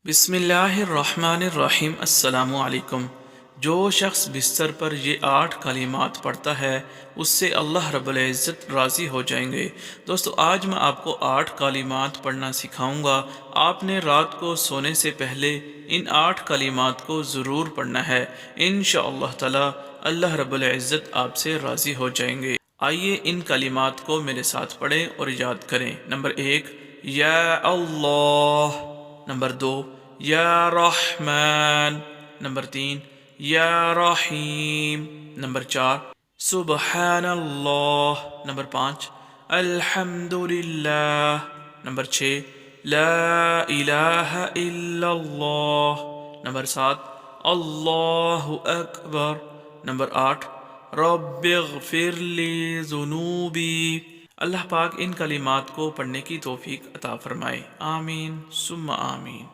بسم اللہ الرحمن الرحیم۔ السلام علیکم۔ جو شخص بستر پر یہ 8 کلمات پڑھتا ہے اس سے اللہ رب العزت راضی ہو جائیں گے۔ دوستو آج میں آپ کو 8 کلمات پڑھنا سکھاؤں گا۔ آپ نے رات کو سونے سے پہلے ان 8 کلمات کو ضرور پڑھنا ہے۔ انشاءاللہ تعالی اللہ رب العزت آپ سے راضی ہو جائیں گے۔ آئیے ان کلمات کو میرے ساتھ پڑھیں اور یاد کریں۔ نمبر 1 یا اللہ، نمبر 2 یا رحمن، نمبر 3 یا رحیم، نمبر 4 سبحان اللہ، نمبر 5 الحمد للہ، نمبر 6 لا الہ الا اللہ، نمبر 7 اللہ اکبر، نمبر 8 رب اغفر لی ذنوبی۔ اللہ پاک ان کلمات کو پڑھنے کی توفیق عطا فرمائے، آمین ثم آمین۔